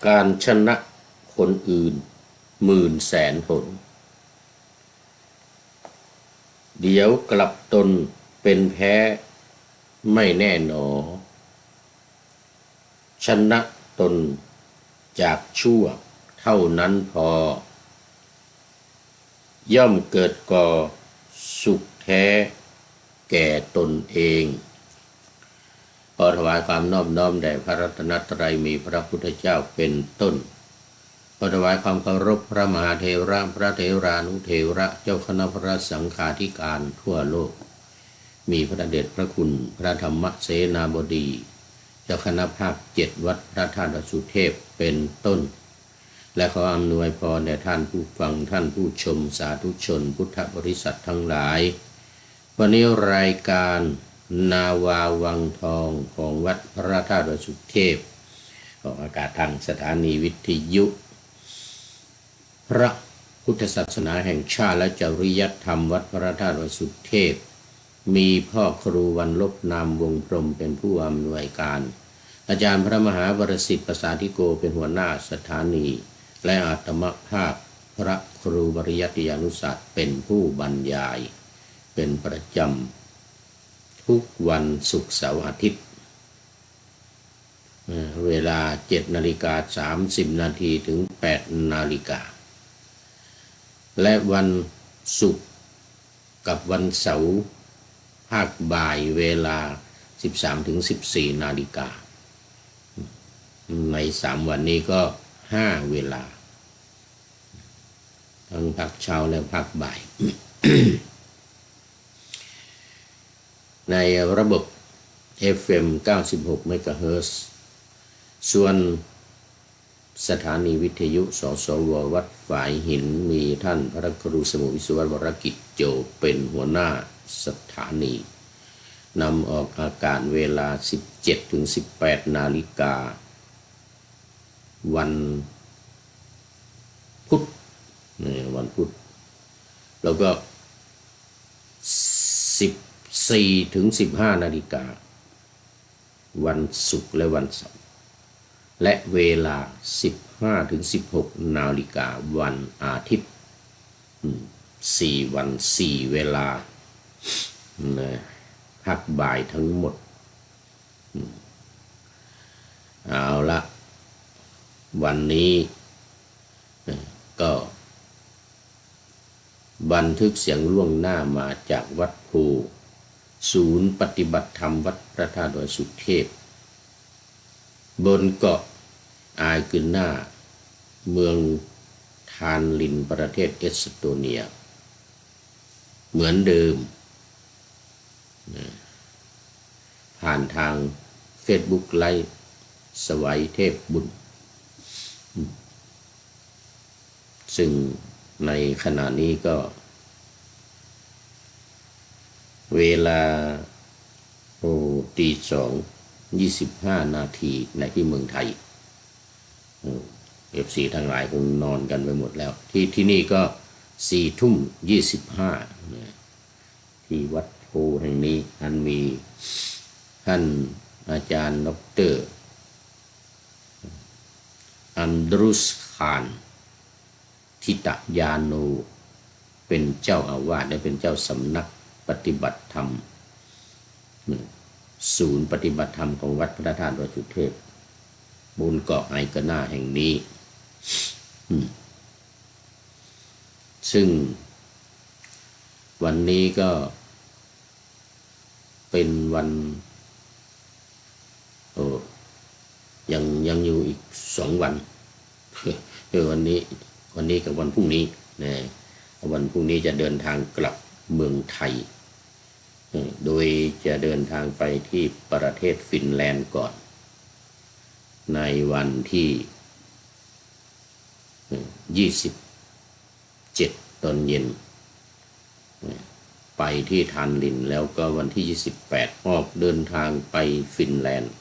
การชนะคนอื่นหมื่นแสนหนเดี๋ยวกลับตนเป็นแพ้ไม่แน่หนอชนะตนจากชั่วเท่านั้นพอย่อมเกิดก่อสุขแท้แก่ตนเองขอถวายความนอบน้อมแด่พระรัตนตรัยมีพระพุทธเจ้าเป็นต้นขอถวายความเคารพพระมหาเถระพระเถรานุเถระเจ้าคณะพระสังฆาธิการทั่วโลกมีพระเดชพระคุณพระธรรมเสนาบดีเจ้าคณะภาค7วัดพระธาตุสุเทพเป็นต้นและขออำนวยพรแด่ท่านผู้ฟังท่านผู้ชมสาธุชนพุทธบริษัททั้งหลายวันนี้รายการนาวาวังทองของวัดพระธาตุสุเทพออกอากาศทางสถานีวิทยุพระพุทธศาสนาแห่งชาติและจริยธรรมวัดพระธาตุสุเทพมีพ่อครูวันลบนามวงพรหมเป็นผู้อำนวยการอาจารย์พระมหาวรศิษฐ์ประสาธิโกเป็นหัวหน้าสถานีและอาตมภาพพระครูบริยัติยานุศาสตร์เป็นผู้บรรยายเป็นประจำทุกวันศุกร์เสาร์อาทิตย์เวลา 7:30 นาทีถึง 8 นาฬิกาและวันศุกร์กับวันเสาร์ภาคบ่ายเวลา 13 ถึง 14 นาฬิกาใน3วันนี้ก็5เวลาทั้งภาคเช้าและภาคบ่าย ในระบบ FM 96 เมกะเฮิรตซ์ส่วนสถานีวิทยุสสว.วัดฝายหินมีท่านพระครูสมุวิศววรกิจโจเป็นหัวหน้าสถานีนำออกอากาศเวลา 17 ถึง 18 นาฬิกาวันพุธแล้วก็ 14 ถึง 15 นาฬิกาวันศุกร์และวันเสาร์และเวลา 15 ถึง 16 นาฬิกาวันอาทิตย์4 วัน 4 เวลาภาคบ่ายทั้งหมดเอาละวันนี้ก็บันทึกเสียงล่วงหน้ามาจากวัดโพศูนย์ปฏิบัติธรรมวัดพระธาตุสุเทพบนเกาะอายกึนนาเมืองทานลินประเทศเอสโตเนียเหมือนเดิมผ่านทาง Facebook ไลฟ์สวัยเทพบุญซึ่งในขณะนี้ก็เวลา 2:25 นาทีในที่เมืองไทยFC ทั้งหลายคงนอนกันไปหมดแล้วที่นี่ก็ 4:25 ที่วัดโพแห่งนี้ท่านมีท่านอาจารย์ดร.อันดรุสคานทิตยาโนเป็นเจ้าอาวาสและเป็นเจ้าสำนักปฏิบัติธรรมศูนย์ปฏิบัติธรรมของวัดพระธาตุสุเทพบนเกาะไอกนาแห่งนี้ซึ่งวันนี้ก็เป็นวันยังอยู่อีก2 วันวันนี้กับวันพรุ่งนี้นะวันพรุ่งนี้จะเดินทางกลับเมืองไทยโดยจะเดินทางไปที่ประเทศฟินแลนด์ก่อนในวันที่27ตอนเย็นไปที่ทานลินแล้วก็วันที่28ออกเดินทางไปฟินแลนด์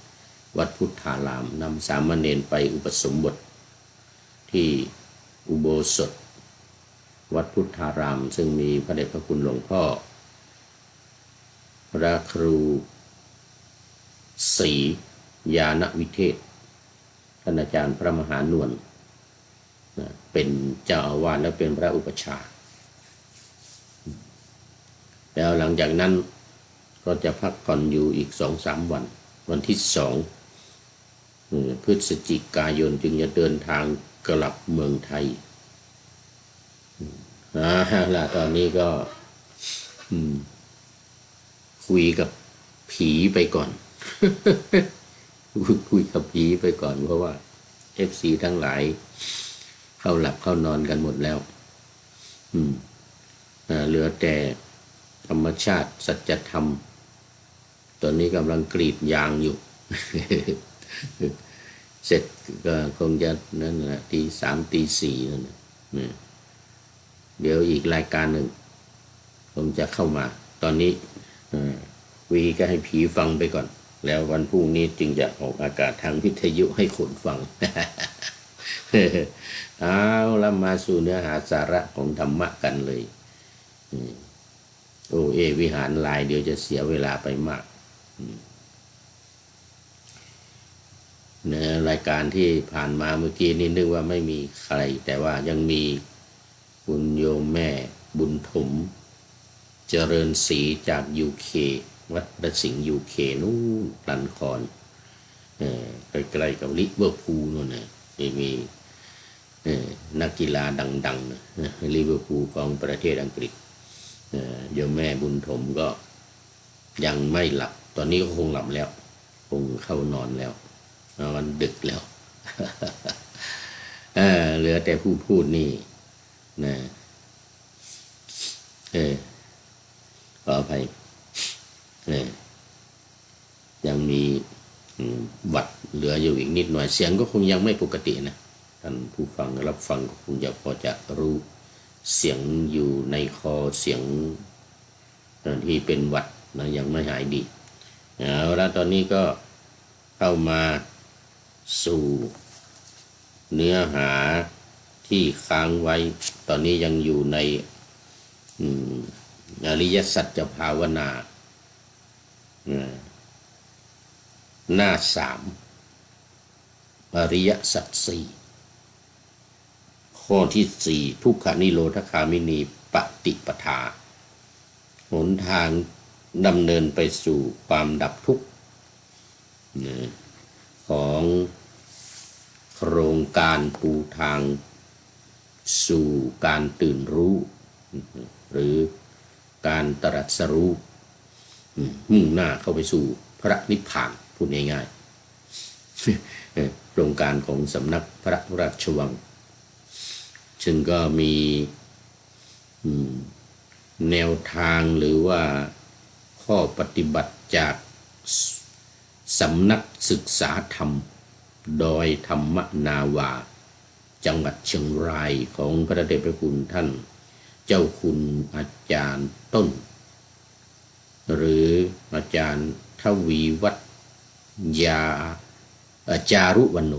วัดพุทธารามนำสามเณรไปอุปสมบทที่อุโบสถวัดพุทธารามซึ่งมีพระเดชพระคุณหลวงพ่อพระครูศรีญาณวิเทศ ท่าน ท่านอาจารย์พระมหานวลเป็นเจ้าอาวาสและเป็นพระอุปัชฌาย์แล้วหลังจากนั้นก็จะพักผ่อนอยู่อีก2-3 วัน วันที่2 พฤศจิกายนจึงจะเดินทางกลับเมืองไทยล่ะตอนนี้ก็คุยกับผีไปก่อน คุยกับผีไปก่อนเพราะว่า FC ทั้งหลายเข้าหลับเข้านอนกันหมดแล้วเหลือแต่ธรรมชาติสัจธรรมตอนนี้กำลังกรีดยางอยู่ เสร็จก็คงจะนั่นแหละ3 4นั่นเดี๋ยวอีกรายการหนึ่งผมจะเข้ามาตอนนี้วีก็ให้ผีฟังไปก่อนแล้ววันพรุ่งนี้จึงจะออกอากาศทางวิทยุให้คนฟัง เอาแล้วมาสู่เนื้อหาสาระของธรรมะกันเลยวิหารลายเดี๋ยวจะเสียเวลาไปมากในรายการที่ผ่านมาเมื่อกี้นี่นึกว่าไม่มีใครแต่ว่ายังมีคุณโยมแม่บุญถมเจริญศรีจาก UK วัดประสิงห์ UK นู่นลันครใกล้ๆกับลิเวอร์พูลนู่นนะมีนักกีฬาดังๆนะลิเวอร์พูลของประเทศอังกฤษโยมแม่บุญถมก็ยังไม่หลับตอนนี้ก็คงหลับแล้วคงเข้านอนแล้วมันดึกแล้ว เหลือแต่ผู้พูดนี่นะขออภัยยังมีหวัดเหลืออยู่อีกนิดหน่อยเสียงก็คงยังไม่ปกตินะท่านผู้ฟังรับฟังก็คงจะพอจะรู้เสียงอยู่ในคอเสียงที่เป็นหวัดนะยังไม่หายดีแล้วตอนนี้ก็เข้ามาสู่เนื้อหาที่ค้างไว้ตอนนี้ยังอยู่ในอริยสัจภาวนาหน้า3อริยสัจ4ข้อที่4ทุกขานิโรธคามินีปฏิปทาหนทางดำเนินไปสู่ความดับทุกข์ของโครงการปูทางสู่การตื่นรู้หรือการตรัสรู้มุ่งหน้าเข้าไปสู่พระนิพพานพูดง่ายๆโครงการของสำนักพระราชวังซึ่งก็มีแนวทางหรือว่าข้อปฏิบัติจากสำนักศึกษาธรรมดอยธรรมนาวาจังหวัดเชียงรายของพระเดชพระคุณท่านเจ้าคุณอาจารย์ต้นหรืออาจารย์ทวีวัฒน์จารุวรรณโน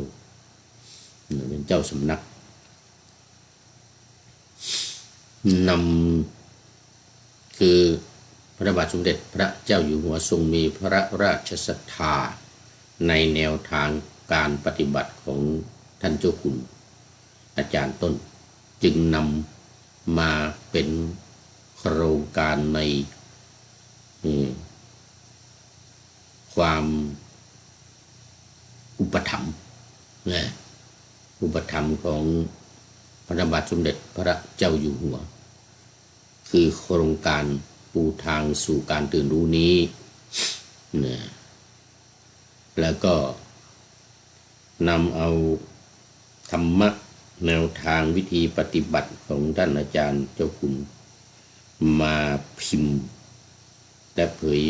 เป็นเจ้าสำนักนำคือพระบาทสมเด็จพระเจ้าอยู่หัวทรงมีพระราชศรัทธาในแนวทางการปฏิบัติของท่านเจ้าคุณอาจารย์ต้นจึงนำมาเป็นโครงการในความอุปถัมภ์อุปถัมภ์ของพระบาทสมเด็จพระเจ้าอยู่หัวคือโครงการปูทางสู่การตื่นรู้นี้แล้วก็นำเอาธรรมะแนวทางวิธีปฏิบัติของท่านอาจารย์เจ้าคุณมาพิมพ์และเผย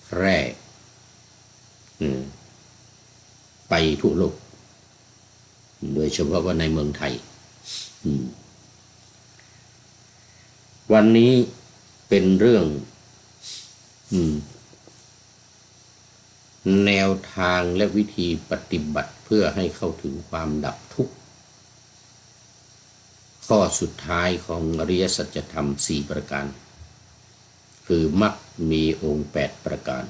แพร่ไปทั่วโลกโดยเฉพาะว่าในเมืองไทยวันนี้เป็นเรื่องแนวทางและวิธีปฏิบัติเพื่อให้เข้าถึงความดับทุกข์ข้อสุดท้ายของอริยสัจธรรม4ประการคือมรรคมีองค์8ประการ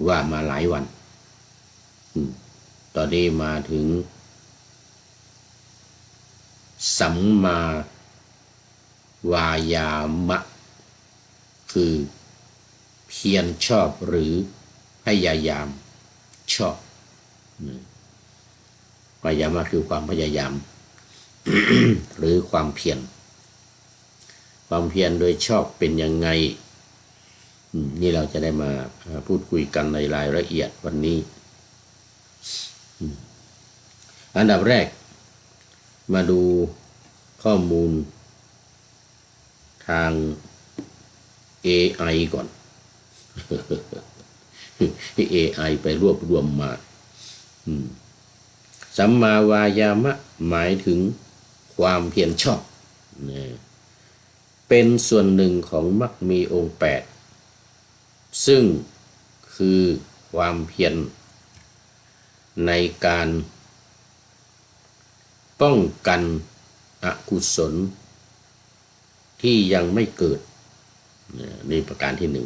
ว่ามาหลายวัน ตอนนี้มาถึงสัมมาวายามะคือเพียรชอบหรือพยายามชอบวายามะคือความพยายาม หรือความเพียรโดยชอบเป็นยังไงนี่เราจะได้มาพูดคุยกันในรายละเอียดวันนี้อันดับแรกมาดูข้อมูลทาง AI ก่อน AI ไปรวบรวมมาสัมมาวายามะหมายถึงความเพียรชอบเป็นส่วนหนึ่งของมรรคมีองค์8ซึ่งคือความเพียรในการป้องกันอกุศลที่ยังไม่เกิดนี่ประการที่1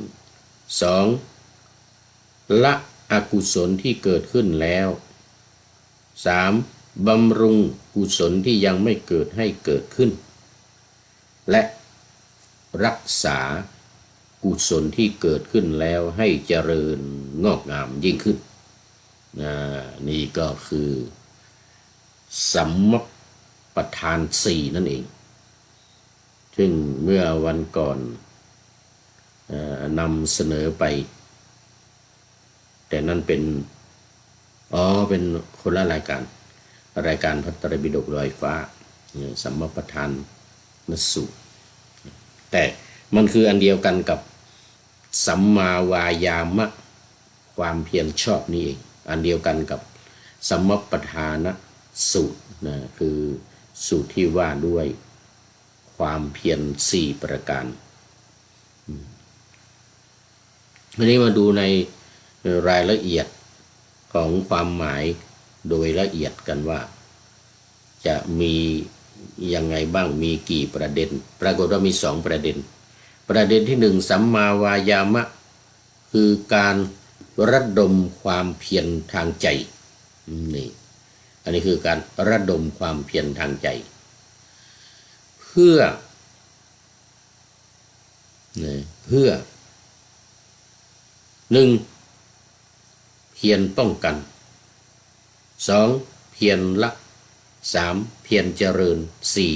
2ละอกุศลที่เกิดขึ้นแล้ว 3บำรุงกุศลที่ยังไม่เกิดให้เกิดขึ้นและรักษากุศลที่เกิดขึ้นแล้วให้เจริญงอกงามยิ่งขึ้นนี่ก็คือสัมมัปปทาน4นั่นเองซึ่งเมื่อวันก่อนนำเสนอไปแต่นั่นเป็นคนละรายการพระไตรปิฎกลอยฟ้าสัมมัปปทานนสูตรแต่มันคืออันเดียวกันกับสัมมาวายามะความเพียรชอบนี่เองอันเดียวกันกับสัมมัปปทานสูตรนะคือสูตรที่ว่าด้วยความเพียร4ประการวันนี้มาดูในรายละเอียดของความหมายโดยละเอียดกันว่าจะมียังไงบ้างมีกี่ประเด็นปรากฏว่ามี2ประเด็นที่1สัมมาวายามะคือการระดมความเพียรทางใจนี่อันนี้คือการระดมความเพียรทางใจเพื่อ1เพียรป้องกัน2เพียรละ3เพียรเจริญ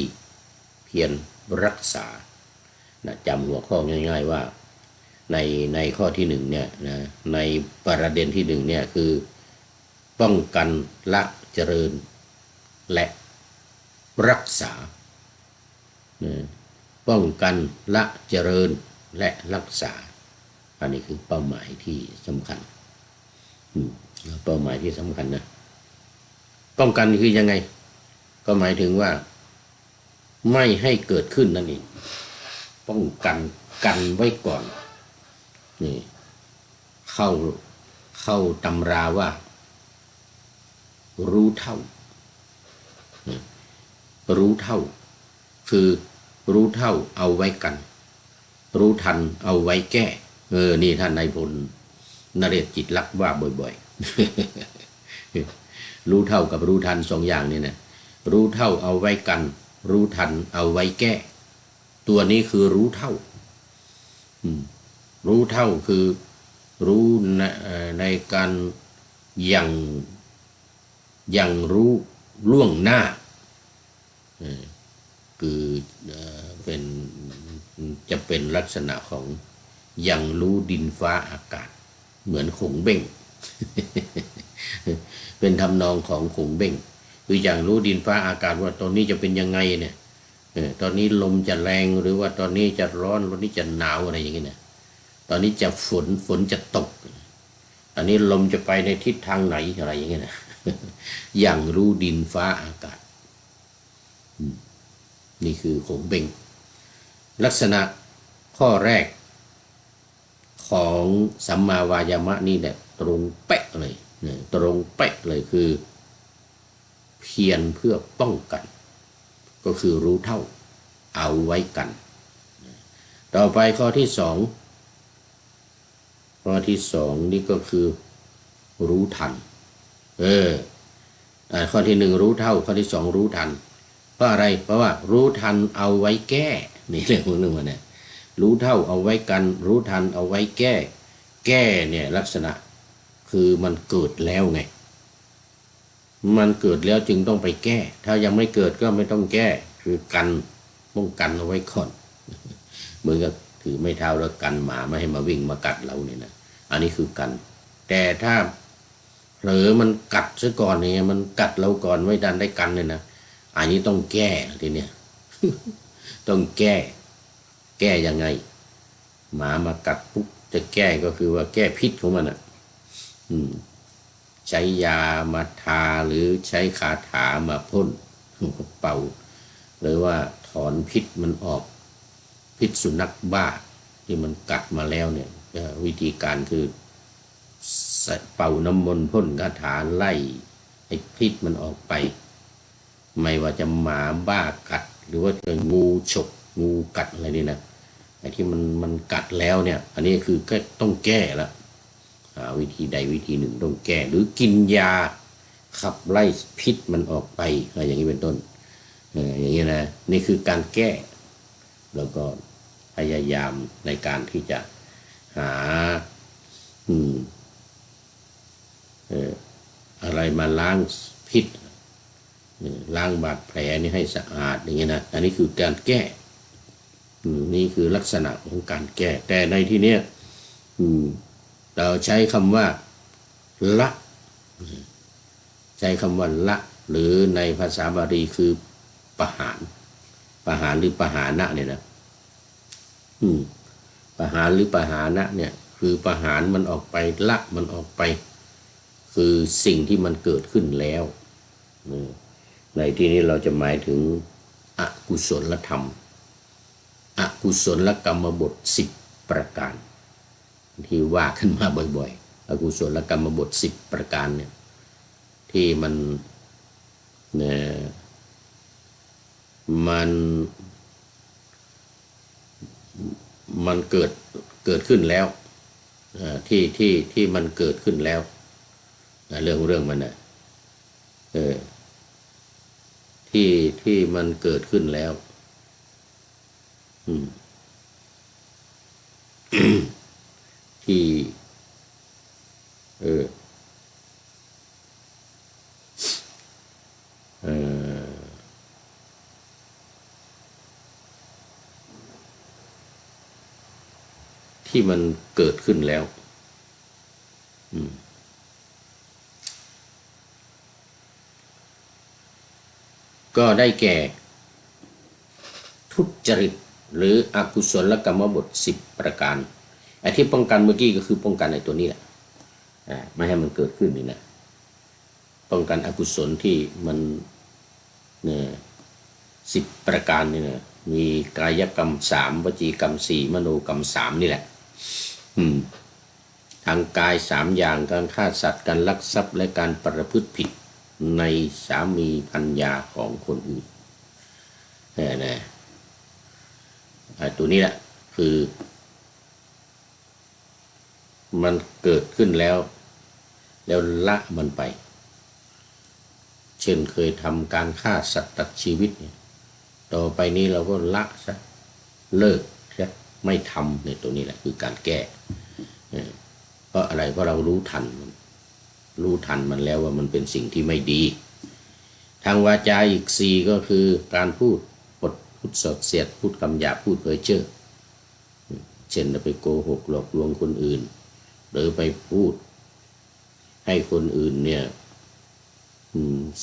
4เพียรรักษาจำหัวข้อง่ายๆว่าในข้อที่1เนี่ยนะในประเด็นที่1เนี่ยคือป้องกันละเจริญและรักษาป้องกันละเจริญและรักษาอันนี้คือเป้าหมายที่สำคัญเป้าหมายที่สำคัญนะป้องกันคือยังไงก็หมายถึงว่าไม่ให้เกิดขึ้นนั่นเองป้องกันไว้ก่อนนี่เข้าตำราว่ารู้เท่าคือรู้เท่าเอาไว้กันรู้ทันเอาไว้แก้นี่ท่านนายพลนเรศจิตลักษณ์ว่าบ่อยๆ รู้เท่ากับรู้ทัน2อย่างนี่นะรู้เท่าเอาไว้กันรู้ทันเอาไว้แก้ตัวนี้คือรู้เท่ารู้เท่าคือรู้ในการยังรู้ล่วงหน้าคือจะเป็นลักษณะของยังรู้ดินฟ้าอากาศเหมือนขงเบ้ง เป็นทำนองของขงเบ้งคืออย่างรู้ดินฟ้าอากาศว่าตอนนี้จะเป็นยังไงเนี่ยตอนนี้ลมจะแรงหรือว่าตอนนี้จะร้อนตอนนี้จะหนาวอะไรอย่างเงี้ยนะตอนนี้จะฝนจะตกตอนนี้ลมจะไปในทิศทางไหนอะไรอย่างเงี้ยนะ อย่างรู้ดินฟ้าอากาศนี่คือขงเบ้งลักษณะข้อแรกของสัมมาวายามะนี่แหละตรงเป๊ะเลยคือเพียรเพื่อป้องกันก็คือรู้เท่าเอาไว้กันต่อไปข้อที่2นี่ก็คือรู้ทัน เออข้อที่หนึ่งรู้เท่าข้อที่สองรู้ทันเพราะอะไรเพราะว่ารู้ทันเอาไว้แก้นี่เรื่องของหนึ่งวันเนี่ยรู้เท่าเอาไว้กันรู้ทันเอาไว้แก้แก้เนี่ยลักษณะคือมันเกิดแล้วไงมันเกิดแล้วจึงต้องไปแก้ถ้ายังไม่เกิดก็ไม่ต้องแก้คือกันป้องกันเอาไว้ก่อนเหมือนกับถือไม้เท้าแล้วกันหมาไม่ให้มาวิ่งมากัดเราเนี่ยนะอันนี้คือกันแต่ถ้าเผลอมันกัดซะก่อนเนี่ยมันกัดเราก่อนไม่ดันได้กันเลยนะอันนี้ต้องแก้ทีเนี้ยต้องแก้ยังไงหมามากัดปุ๊บจะแก้ก็คือว่าแก้พิษของมันอ่ะใช้ยามาทาหรือใช้คาถามาพ่นเป่าหรือว่าถอนพิษมันออกพิษสุนัขบ้าที่มันกัดมาแล้วเนี่ยวิธีการคือเป่าน้ำมนต์พ่นคาถาไล่ไอ้พิษมันออกไปไม่ว่าจะหมาบ้ากัดหรือว่าจะงูฉกงูกัดอะไรนี่นะไอ้ที่มันกัดแล้วเนี่ยอันนี้คือก็ต้องแก้ละวิธีใดวิธีหนึ่งต้องแก้หรือกินยาขับไล่พิษมันออกไปอะไรอย่างนี้เป็นต้นอย่างนี้นะนี่คือการแก้แล้วก็พยายามในการที่จะหาอะไรมาล้างพิษล้างบาดแผลนี่ให้สะอาดอย่างนี้นะอันนี้คือการแก้นี่คือลักษณะของการแก้แต่ในที่นี้เราใช้คำว่าละใช้คำว่าละหรือในภาษาบาลีคือปหารหรือปหานะเนี่ยนะปหารหรือปหานะเนี่ยคือปหารมันออกไปละมันออกไปคือสิ่งที่มันเกิดขึ้นแล้วในที่นี้เราจะหมายถึงอกุศลธรรมอกุศลกรรมบท10ประการที่ว่าขึ้นมาบ่อยๆอกุศลกรรมบท10ประการเนี่ยที่มันเกิดขึ้นแล้วที่มันเกิดขึ้นแล้วเรื่องมันนะที่มันเกิดขึ้นแล้วที่ที่มันเกิดขึ้นแล้วก็ได้แก่ทุจริตหรืออกุศลกรรมบท10ประการไอ้ที่ป้องกันเมื่อกี้ก็คือป้องกันไอ้ตัวนี้แหละไม่ให้มันเกิดขึ้นนี่นะป้องกันอกุศลที่มัน10ประการนี่นะมีกายกรรม3วจีกรรม4มโนกรรม3นี่แหละทางกาย3อย่างการฆ่าสัตว์การลักทรัพย์และการประพฤติผิดในสามีภรรยาของคนอื่นนะตัวนี้แหละคือมันเกิดขึ้นแล้วละมันไปเช่นเคยทำการฆ่าสัตว์ตัดชีวิตเนี่ยต่อไปนี้เราก็ละซะเลิกซะไม่ทำในตัวนี้แหละคือการแก้เพราะอะไรเพราะเรารู้ทันมันแล้วว่ามันเป็นสิ่งที่ไม่ดีทางวาจาอีก4ก็คือการพูดสดเสียดพูดคำหยาบพูดเพ้อเจ้อเช่นไปโกหกหลอกลวงคนอื่นหรือไปพูดให้คนอื่นเนี่ย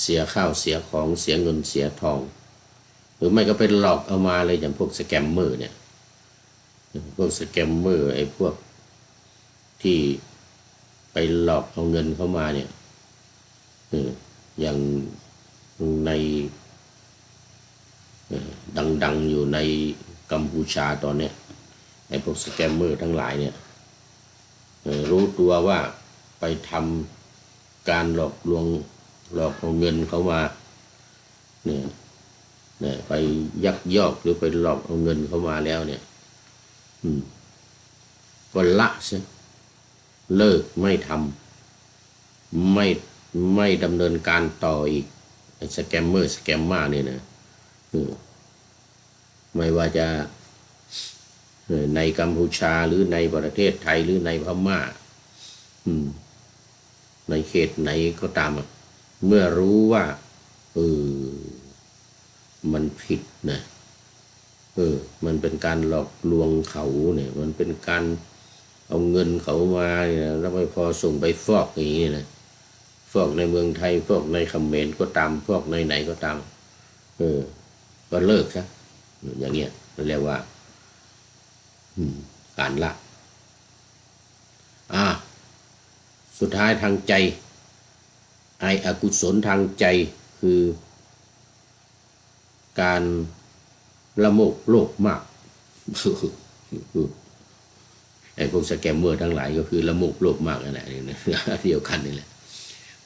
เสียข้าวเสียของเสียเงินเสียทองหรือไม่ก็เป็นหลอกเอามาเลยอย่างพวกสแกมเมอร์เนี่ยพวกสแกมเมอร์ไอ้พวกที่ไปหลอกเอาเงินเข้ามาเนี่ยอย่างในดังอยู่ในกัมพูชาตอนนี้ไอ้พวกสแกมเมอร์ทั้งหลายเนี่ยรู้ตัวว่าไปทำการหลอกเอาเงินเขามาเนี่ยไปยักยอกหรือไปหลอกเอาเงินเขามาแล้วเนี่ยก็ละซะเลิกไม่ทำไม่ ไม่ดำเนินการต่ออีกสแกมเมอร์สแกมมาเนี่ยนะไม่ว่าจะในกัมพูชาหรือในประเทศไทยหรือในพม่าในเขตไหนก็ตามเมื่อรู้ว่ามันผิดนะมันเป็นการหลอกลวงเขาเนี่ยมันเป็นการเอาเงินเขามาเนี่ยแล้วไม่พอส่งไปฟอกอย่างนี้นะฟอกในเมืองไทยฟอกในเขมรก็ตามฟอกในไหนก็ตามก็เลิกซะอย่างเงี้ยเรียกว่าการละสุดท้ายทางใจอกุศลทางใจคือการละโมบโลภมากไอ้พวกสแกมเมอร์ทั้งหลายก็คือละโมบโลภมากนั่นแหละเดียวกันนี่แหละ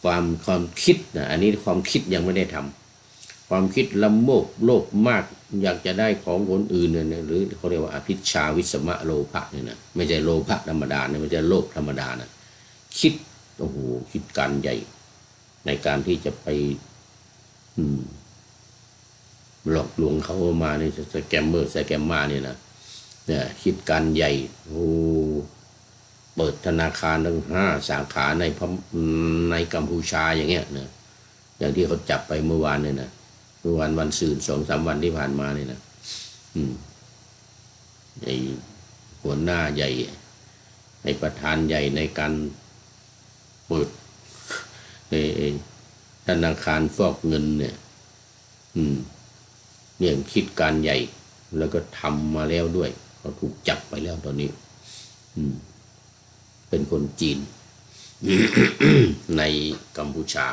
ความคิดนะอันนี้ความคิดยังไม่ได้ทำความคิดละโมบโลภมากอยากจะได้ของคนอื่นเนี่ยหรือเขาเรียกว่าอภิชาวิสมะโลภะเนี่ยนะไม่ใช่โลภะธรรมดาเนี่ยไม่ใช่โลภธรรมดานะคิดโอ้โหคิดการใหญ่ในการที่จะไปหลอกลวงเขามาในสแกมเมอร์สแกมมาเนี่ยนะเนี่ยคิดการใหญ่โอ้เปิดธนาคารทั้ง5 สาขาในกัมพูชาอย่างเงี้ยนะอย่างที่เขาจับไปเมื่อวานเนี่ยนะเมื่อวันศุกร์2-3 วันที่ผ่านมาเนี่ยนะไอ้หัวหน้าใหญ่ไอ้ประธานใหญ่ในการเปิดธนาคารฟอกเงินเนี่ยเนี่ยคิดการใหญ่แล้วก็ทำมาแล้วด้วยเขาถูกจับไปแล้วตอนนี้เป็นคนจีน ในกัมพูชา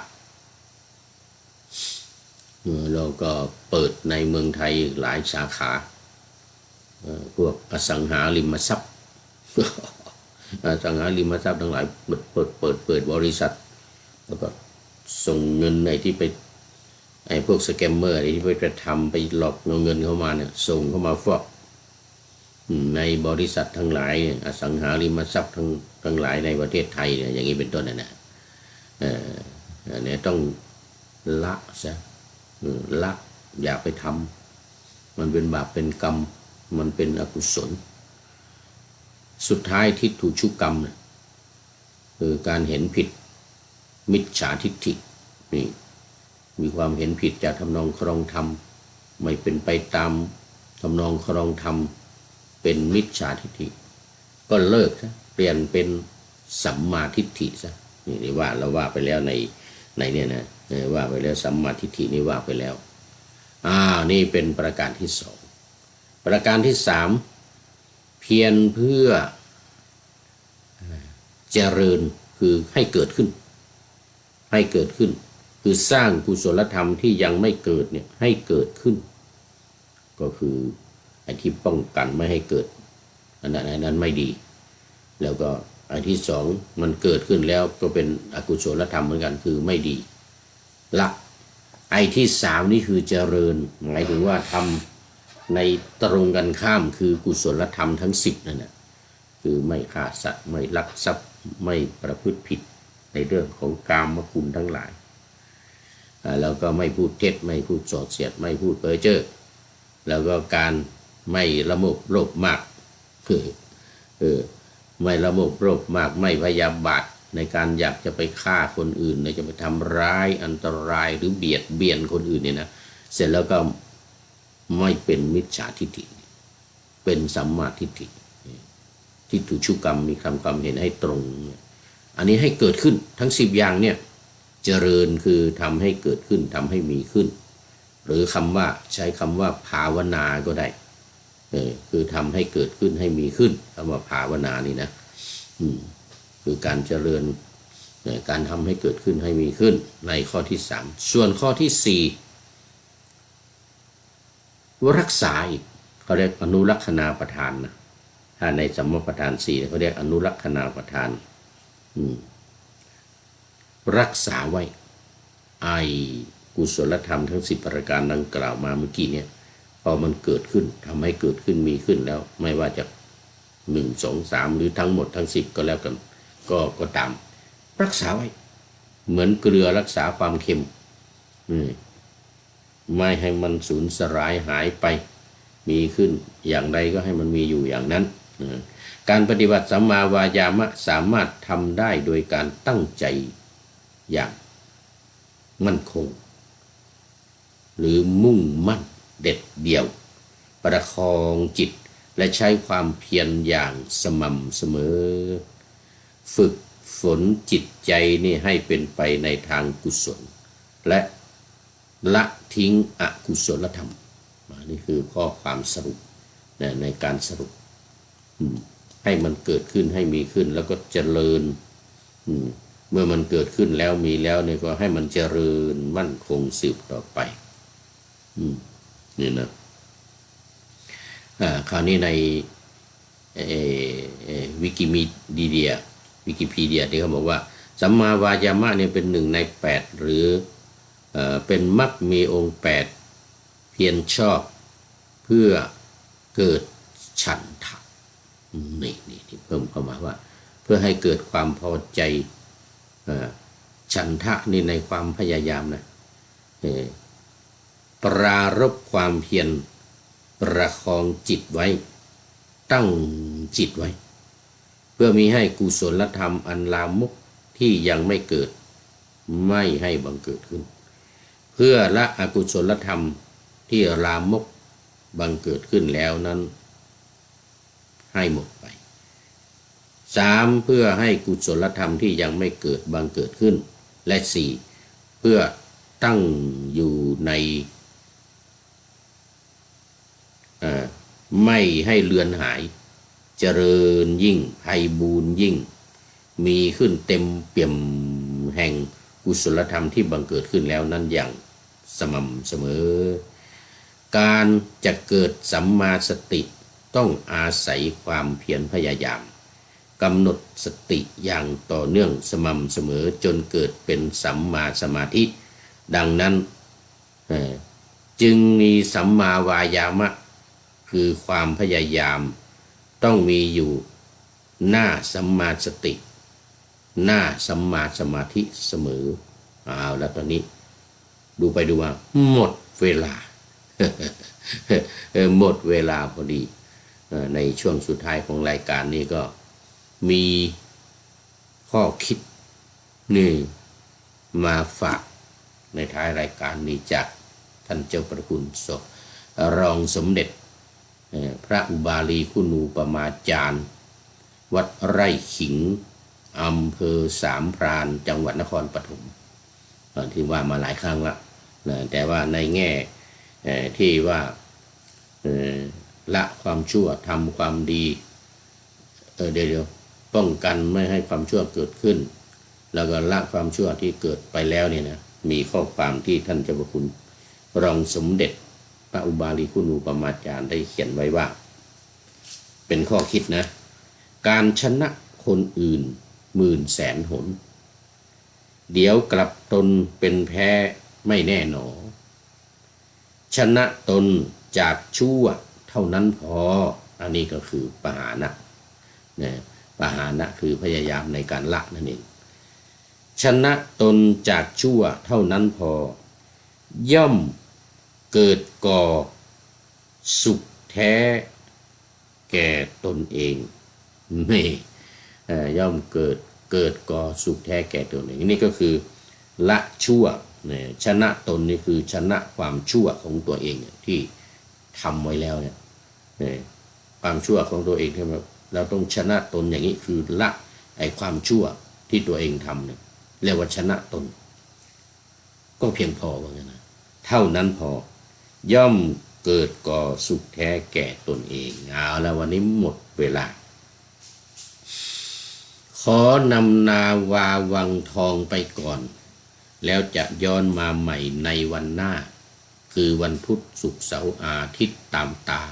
แล้วก็เปิดในเมืองไทยหลายสาขาพวกอสังหาริมทรัพย์ อสังหาริมทรัพย์ทั้งหลายเปิดบริษัทแล้วก็ส่งเงินในที่ไปไอ้พวกสแกมเมอร์ที่ไปกระทำไปหลอกเอาเงินเข้ามาเนี่ยส่งเข้ามาฟอกในบริษัททั้งหลายอสังหาริมทรัพย์ทั้งหลายในประเทศไทยเนี่ยอย่างนี้เป็นต้นนะเนี่ยต้องละซะละอย่าไปทำมันเป็นบาปเป็นกรรมมันเป็นอกุศลสุดท้ายทิฏฐุชุกรรมเนี่ยคือการเห็นผิดมิจฉาทิฏฐินี่มีความเห็นผิดจากทำนองครองธรรมไม่เป็นไปตามทำนองครองธรรมเป็นมิจฉาทิฏฐิก็เลิกซะเปลี่ยนเป็นสัมมาทิฏฐิซะนี่ว่าเราว่าไปแล้วในเนี่ยนะว่าไปแล้วสัมมาทิฏฐินี่ว่าไปแล้วนี่เป็นประการที่2ประการที่3เพียรเพื่อเจริญคือให้เกิดขึ้นคือสร้างกุศลธรรมที่ยังไม่เกิดเนี่ยให้เกิดขึ้นก็คือไอ้ที่ป้องกันไม่ให้เกิดอันนั้นไม่ดีแล้วก็อันที่2มันเกิดขึ้นแล้วก็เป็นอกุศลธรรมเหมือนกันคือไม่ดีละไอ้ที่3นี่คือเจริญหมายถึงว่าทำในตรงกันข้ามคือกุศลธรรมทั้ง10นั่นแหละคือไม่ฆ่าสัตว์ไม่ลักทรัพย์ไม่ประพฤติผิดในเรื่องของกามคุณทั้งหลายแล้วก็ไม่พูดเท็จไม่พูดส่อเสียดไม่พูดเพ้อเจ้อแล้วก็การไม่ละโมบโลภมากไม่ละโมบโลภมากไม่พยาบาทในการอยากจะไปฆ่าคนอื่นจะไปทำร้ายอันตรายหรือเบียดเบียนคนอื่นเนี่ยนะเสร็จแล้วก็ไม่เป็นมิจฉาทิฏฐิเป็นสัมมาทิฏฐิทิฏฐุชุกรรมมีความเห็นให้ตรงอันนี้ให้เกิดขึ้นทั้ง10อย่างเนี่ยเจริญคือทำให้เกิดขึ้นทำให้มีขึ้นหรือใช้คำว่าภาวนาก็ได้คือทำให้เกิดขึ้นให้มีขึ้นคำว่าภาวนานี่นะคือการเจริญการทำให้เกิดขึ้นให้มีขึ้นในข้อที่3ส่วนข้อที่4รักษาอีกเขาเรียกอนุลักษณาประทานนะถ้าในสัมมาประธาน4เขาเรียกอนุลักษณาประทานรักษาไว้กุศลธรรมทั้ง10ประการดังกล่าวมาเมื่อกี้เนี่ยพอมันเกิดขึ้นทำให้เกิดขึ้นมีขึ้นแล้วไม่ว่าจะ1 2 3หรือทั้งหมดทั้ง10ก็แล้วกันก็ตามรักษาไว้ เหมือนเกลือรักษาความเค็มไม่ให้มันสูญสลายหายไปมีขึ้นอย่างใดก็ให้มันมีอยู่อย่างนั้นการปฏิบัติสัมมาวายามะสามารถทำได้โดยการตั้งใจอย่างมั่นคงหรือมุ่งมั่นเด็ดเดี่ยวประคองจิตและใช้ความเพียรอย่างสม่ำเสมอฝึกฝนจิตใจนี่ให้เป็นไปในทางกุศลและละทิ้งอกุศลธรรมนี่คือข้อความสรุปในการสรุปให้มันเกิดขึ้นให้มีขึ้นแล้วก็เจริญเมื่อมันเกิดขึ้นแล้วมีแล้วเนี่ยก็ให้มันเจริญมั่นคงสืบต่อไปนี่นะคราวนี้ในวิกิพีเดียที่เขาบอกว่าสัมมาวายามะเนี่ยเป็น1 ใน 8หรือเป็นมรรคมีองค์8เพียรชอบเพื่อเกิดฉันทะนี่เพิ่มเข้ามาว่าเพื่อให้เกิดความพอใจฉันทะนี่ในความพยายามนะปรารภความเพียรประคองจิตไว้ตั้งจิตไว้เพื่อมีให้กุศลธรรมอันลามกที่ยังไม่เกิดไม่ให้บังเกิดขึ้นเพื่อละอกุศลธรรมที่ลามกบังเกิดขึ้นแล้วนั้นให้หมดไป3เพื่อให้กุศลธรรมที่ยังไม่เกิดบังเกิดขึ้นและ4เพื่อตั้งอยู่ในไม่ให้เลือนหายเจริญยิ่งไพบูรย์ยิ่งมีขึ้นเต็มเปี่ยมแห่งกุศลธรรมที่บังเกิดขึ้นแล้วนั้นอย่างสม่ำเสมอการจะเกิดสัมมาสติต้องอาศัยความเพียรพยายามกำหนดสติอย่างต่อเนื่องสม่ำเสมอจนเกิดเป็นสัมมาสมาธิดังนั้นจึงมีสัมมาวายามะคือความพยายามต้องมีอยู่หน้าสัมมาสติหน้าสัมมาสมาธิเสมอเอาแล้วตอนนี้ดูไปดูมาหมดเวลา หมดเวลาพอดีในช่วงสุดท้ายของรายการนี้ก็มีข้อคิดนี่มาฝากในท้ายรายการนี้จากท่านเจ้าประคุณรองสมเด็จพระอุบาลีคุณูปมาจารย์วัดไร่ขิงอำเภอสามพรานจังหวัดนครปฐมที่ว่ามาหลายครั้งละแต่ว่าในแง่ที่ว่าละความชั่วทำความดีเดี๋ยวป้องกันไม่ให้ความชั่วเกิดขึ้นแล้วก็ละความชั่วที่เกิดไปแล้วเนี่ยนะมีข้อความที่ท่านเจ้าพระคุณรองสมเด็จพระอุบาลีคุณูปมาจารย์ได้เขียนไว้ว่าเป็นข้อคิดนะการชนะคนอื่น10,000,000 หนเดี๋ยวกลับตนเป็นแพ้ไม่แน่หนอชนะตนจากชั่วเท่านั้นพออันนี้ก็คือปหานะปหานะคือพยายามในการละนั่นเองชนะตนจากชั่วเท่านั้นพอย่อมเกิดก่อสุขแท้แก่ตนเองนี่ย่อมเกิดก่อสุขแท้แก่ตนเองนี่ก็คือละชั่วชนะตนนี่คือชนะความชั่วของตัวเองที่ทำไว้แล้วเนี่ยความชั่วของตัวเองที่เราต้องชนะตนอย่างนี้คือละไอ้ความชั่วที่ตัวเองทำเนี่ยเรียกว่าชนะตนก็เพียงพอว่างั้นนะเท่านั้นพอย่อมเกิดก่อสุขแท้แก่ตนเองเอาแล้ววันนี้หมดเวลาขอนำนาวาวังทองไปก่อนแล้วจะย้อนมาใหม่ในวันหน้าคือวันพุธศุกร์เสาร์อาทิตย์ตามตา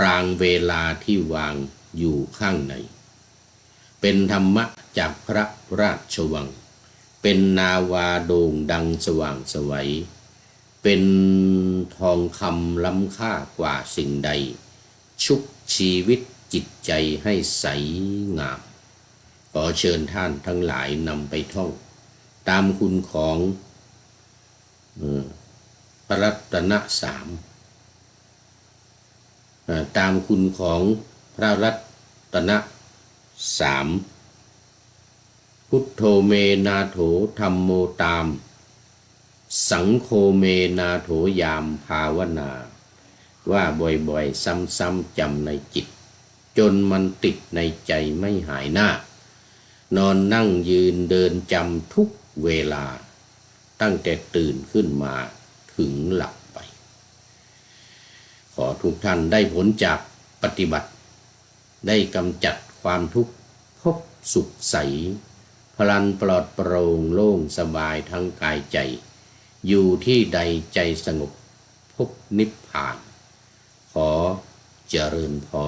รางเวลาที่วางอยู่ข้างในเป็นธรรมะจากพระราชวังเป็นนาวาโด่งดังสว่างไสวเป็นทองคำล้ำค่ากว่าสิ่งใดชุบชีวิตจิตใจให้ใสงามขอเชิญท่านทั้งหลายนำไปท่อง ตามคุณของพระรัตนสามตามคุณของพระรัตนสามพุทโธเมนาโถธัมโมตามสังโฆเมนาโถยามภาวนาว่าบ่อยๆซ้ำๆจำในจิตจนมันติดในใจไม่หายหน้านอนนั่งยืนเดินจำทุกเวลาตั้งแต่ตื่นขึ้นมาถึงหลับไปขอทุกท่านได้ผลจากปฏิบัติได้กำจัดความทุกข์พบสุขใสพลันปลอดโปร่งโล่งสบายทั้งกายใจอยู่ที่ใดใจสงบพบนิพพานขอเจริญพร